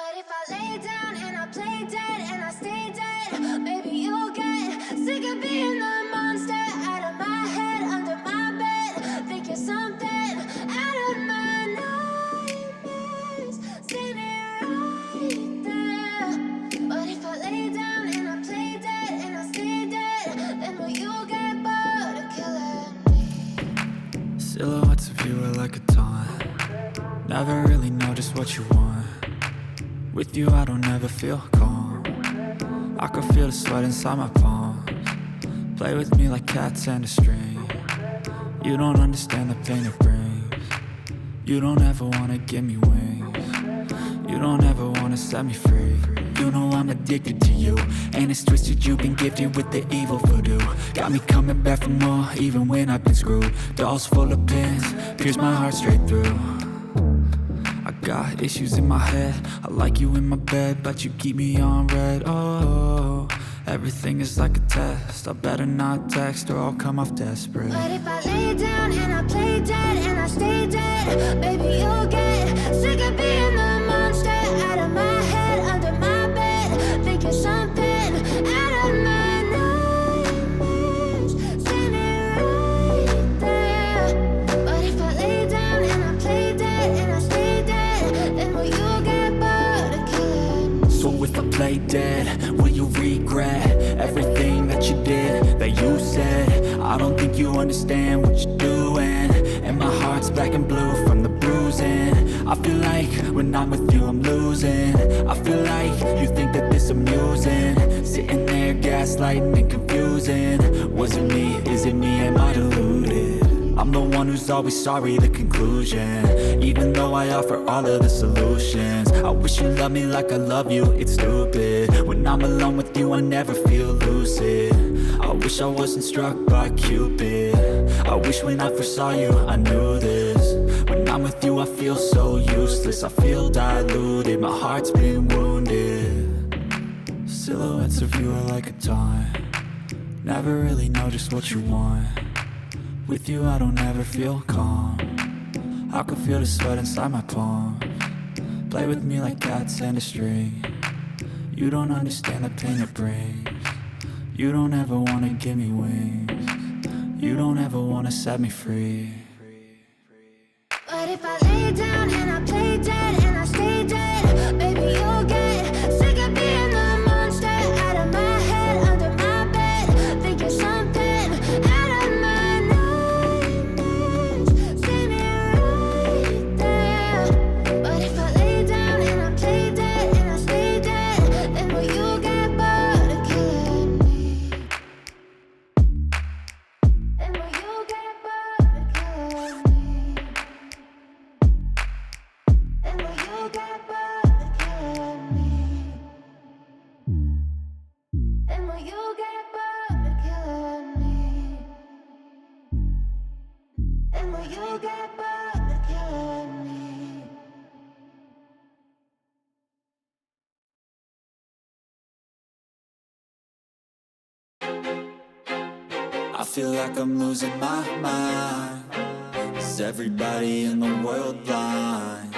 What if I lay down and I play dead and I stay dead? Maybe you'll get sick of being the monster out of my head, under my bed. Think you're something out of my nightmares, standing right there. What if I lay down and I play dead and I stay dead? Then will you get bored of killing me? Silhouettes of you are like a taunt. Never really know just what you want. With you I don't ever feel calm. I can feel the sweat inside my palms. Play with me like cats and a string. You don't understand the pain it brings. You don't ever wanna give me wings. You don't ever wanna set me free. You know I'm addicted to you, and it's twisted. You've been gifted with the evil voodoo. Got me coming back for more, even when I've been screwed. Dolls full of pins, pierce my heart straight through. I got issues in my head. I like you in my bed, but you keep me on red. Oh, everything is like a test. I better not text or I'll come off desperate. What if I lay down and I play dead and I stay dead? Maybe you'll get sick of being the monster out of my head, under my bed. Think you're something out of my nightmares, standing right there. What if I lay down and I play dead and I stay dead? Then will you get bored of killing me? So if I play dead, will you regret everything that you did, that you said? I don't think you understand what you're doing, and my heart's black and blue from the bruising. I feel like when I'm with you I'm losing. I feel like you think that this amusing, sitting there gaslighting and confusing. Was it me? Is it me? Am I deluded? I'm the one who's always sorry, the conclusion. Even though I offer all of the solutions, I wish you loved me like I love you, it's stupid. When I'm alone with you I never feel lucid. I wish I wasn't struck by Cupid. I wish when I first saw you I knew this. When I'm with you I feel so useless. I feel diluted, my heart's been wounded. Silhouettes of you are like a taunt. Never really know just what you want. With you I don't ever feel calm. I can feel the sweat inside my palms. Play with me like cats and a string. You don't understand the pain it brings. You don't ever wanna give me wings. You don't ever wanna set me free. What if I lay down and I play dead and I stay dead? Maybe you'll get sick of being the monster out of my head, under my bed. Think you're something out of my nightmares, standing right there. What if I lay down and I play dead and I stay dead? Then will you get bored of killing me? Then will you get bored of killing me? Then will you get bored of killing me? Then will you get bored of killing me? Then will you get bored of killing me? I feel like I'm losing my mind. Is everybody in the world blind?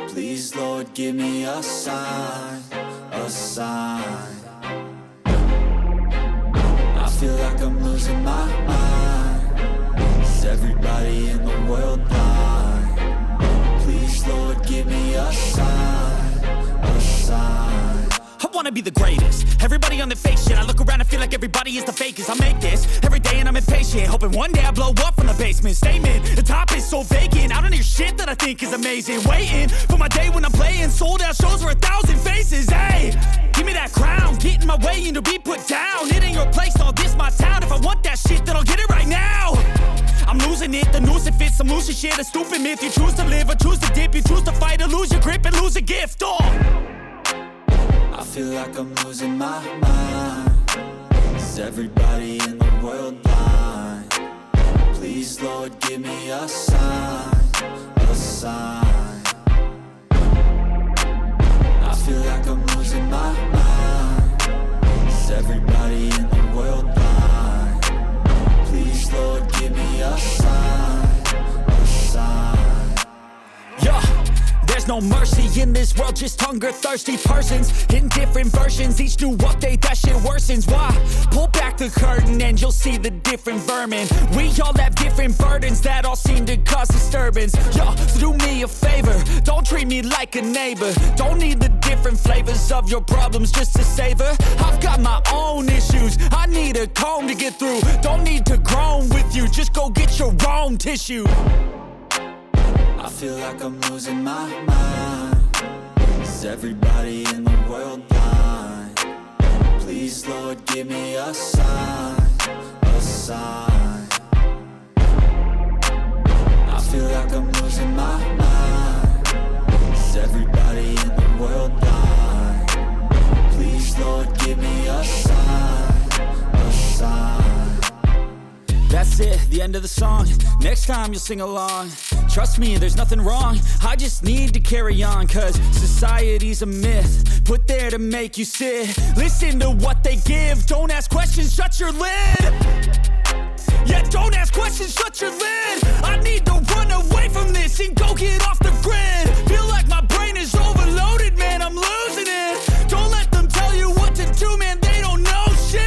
Please, Lord, give me a sign, a sign. I feel like I'm losing my mind. Is everybody in the world blind? Please, Lord, give me a sign, a sign. I wanna be the greatest. Everybody on the fake shit. I look around and feel like everybody is the fakest. I make this every day and I'm impatient, hoping one day I blow up from the basement. Statement, the top is so vacant. I don't hear shit that I think is amazing. Waiting for my day when I'm playing sold out shows for 1,000 faces. Hey, give me that crown, get in my way and to be put down. It ain't your place, all this my town. If I want that shit, then I'll get it right now. I'm losing it, the noose it fits. I'm losing shit, a stupid myth. You choose to live or choose to dip. You choose to fight or lose your grip and lose a gift. I feel like I'm losing my mind. Is everybody in the world blind? Please, Lord, give me a sign, a sign. I feel like I'm losing my mind. Is everybody in the world blind? Please, Lord, give me a sign, a sign. Yeah, there's there's no mercy in this world, just hunger-thirsty persons in different versions. Each new update, that shit worsens. Why? Pull back the curtain and you'll see the different vermin. We all have different burdens that all seem to cause disturbance. Yo, so do me a favor, don't treat me like a neighbor. Don't need the different flavors of your problems just to savor. I've got my own issues, I need a comb to get through. Don't need to groan with you, just go get your own tissue. I feel like I'm losing my mind. Is everybody in the world blind? Please, Lord, give me a sign, a sign. I feel like I'm losing my mind. Is everybody in the world blind? Please, Lord, give me a sign, a sign. That's it, the end of the song. Next time you'll sing along. Trust me, there's nothing wrong, I just need to carry on. Cause society's a myth, put there to make you sit. Listen to what they give, don't ask questions, shut your lid. Yeah, don't ask questions, shut your lid. I need to run away from this and go get off the grid. Feel like my brain is overloaded, man, I'm losing it. Don't let them tell you what to do, man, they don't know shit.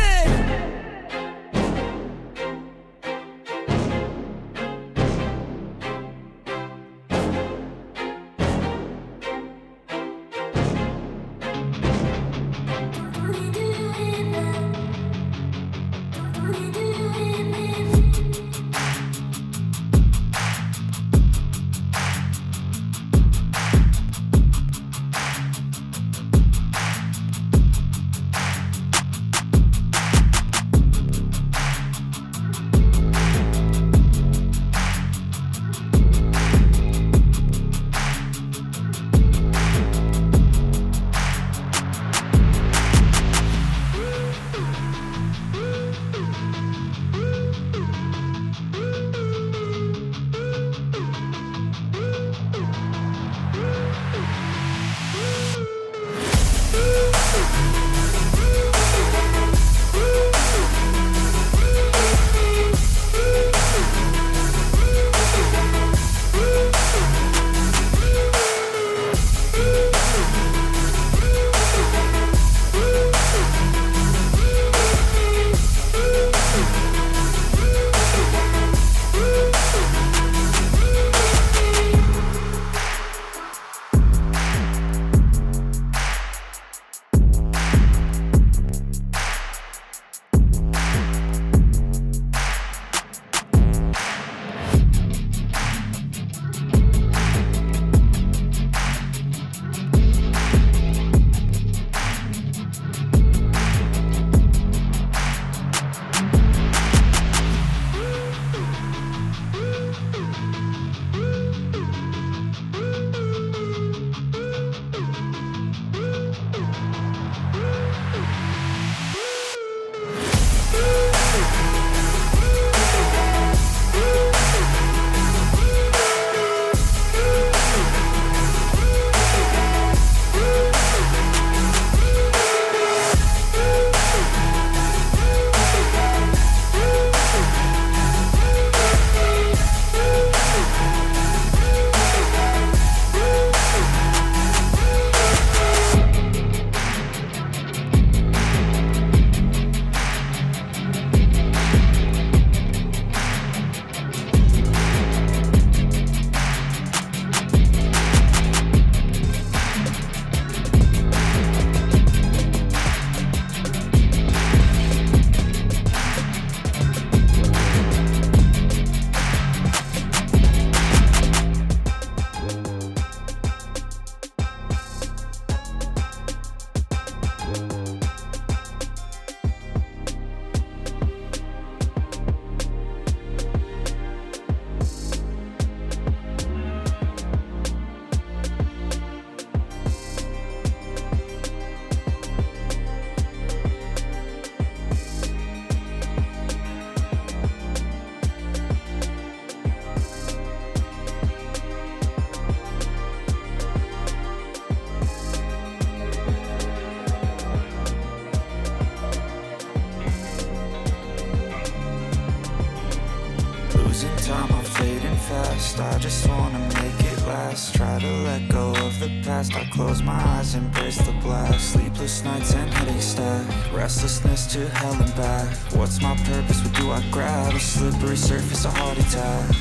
Losing time, I'm fading fast. I just wanna make it last. Try to let go of the past, I close my eyes, embrace the blast. Sleepless nights and headache stack, restlessness to hell and back. What's my purpose, what do I grab? A slippery surface, a heart attack.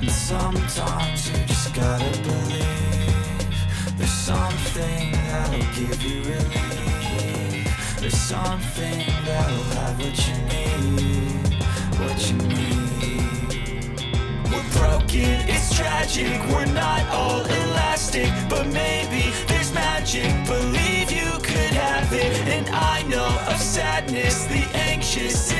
And sometimes you just gotta believe there's something that'll give you relief. There's something that'll have what you need, what you need. We're broken, it's tragic, we're not all elastic, but maybe there's magic. Believe you could have it, and I know of sadness, the anxious